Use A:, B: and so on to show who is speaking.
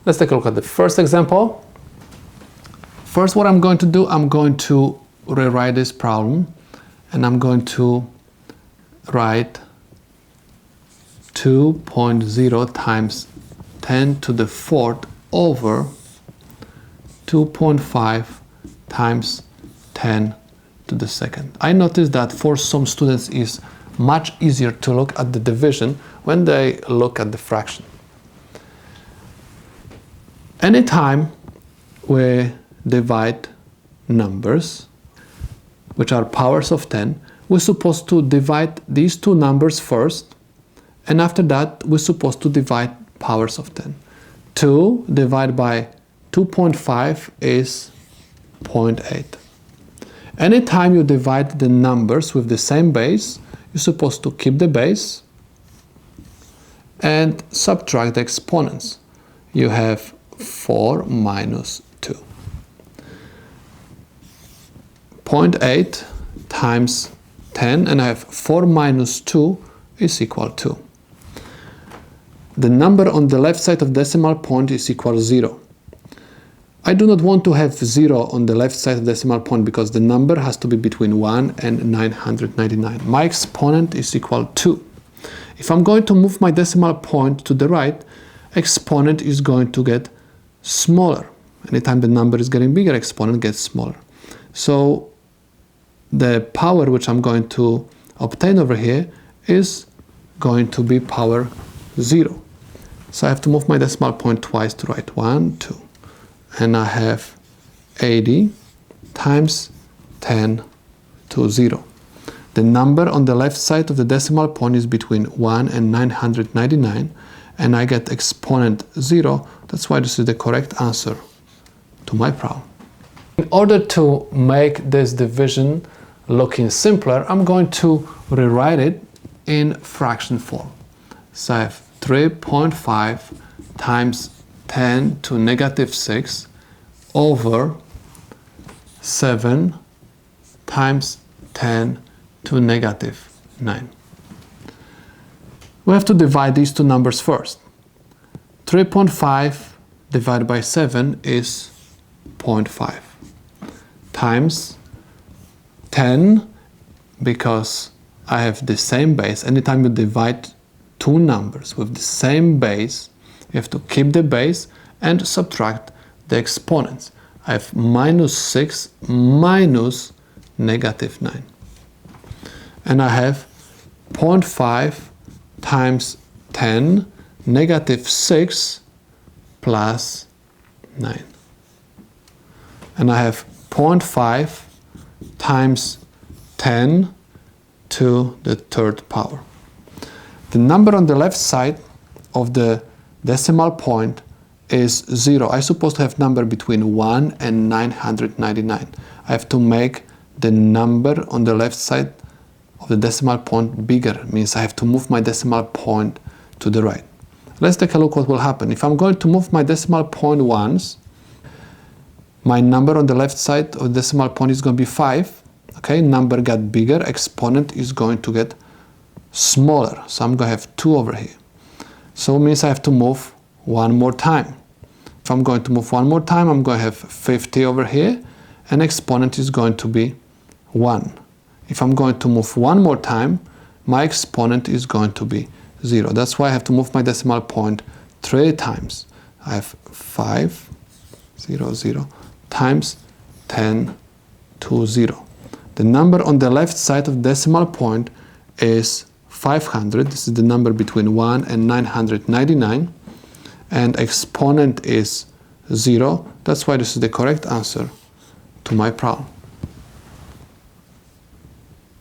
A: Let's take a look at the first example. First, what I'm going to do, I'm going to rewrite this problem, and I'm going to write 2.0 times 10 to the fourth over 2.5 times 10 to the second. I noticed that for some students it's much easier to look at the division when they look at the fraction. Anytime we divide numbers which are powers of 10, we're supposed to divide these two numbers first, and after that we're supposed to divide powers of 10. 2 divided by 2.5 is 0.8. Anytime you divide the numbers with the same base, you're supposed to keep the base and subtract the exponents. You have 4 minus 2. 0.8 times 10, and I have 4 minus 2 is equal to. The number on the left side of decimal point is equal to 0. I do not want to have 0 on the left side of decimal point because the number has to be between 1 and 999. My exponent is equal to 2. If I'm going to move my decimal point to the right, exponent is going to get smaller. Anytime the number is getting bigger, exponent gets smaller. So the power which I'm going to obtain over here is going to be power 0. So I have to move my decimal point twice to write 1, 2. And I have 80 times 10 to 0. The number on the left side of the decimal point is between 1 and 999, and I get exponent 0. That's why this is the correct answer to my problem. In order to make this division looking simpler, I'm going to rewrite it in fraction form. So I have 3.5 times 10 to negative 6 over 7 times 10 to negative 9. We have to divide these two numbers first. 3.5 divided by 7 is 0.5 times 10, because I have the same base. Anytime you divide two numbers with the same base, you have to keep the base and subtract the exponents. I have minus 6 minus negative 9. And I have 0.5 times 10 negative 6 plus 9. And I have 0.5 times 10 to the third power. The number on the left side of the decimal point is 0. I'm supposed to have number between 1 and 999. I have to make the number on the left side of the decimal point bigger. It means I have to move my decimal point to the right. Let's take a look what will happen. If I'm going to move my decimal point once, my number on the left side of the decimal point is going to be 5. Okay, number got bigger, exponent is going to get smaller. So I'm going to have 2 over here. So it means I have to move one more time. If I'm going to move one more time, I'm going to have 50 over here, and exponent is going to be 1. If I'm going to move one more time, my exponent is going to be 0. That's why I have to move my decimal point 3 times. I have 5, 0, 0 times 10 to 0. The number on the left side of the decimal point is 500. This is the number between 1 and 999. And exponent is 0. That's why this is the correct answer to my problem.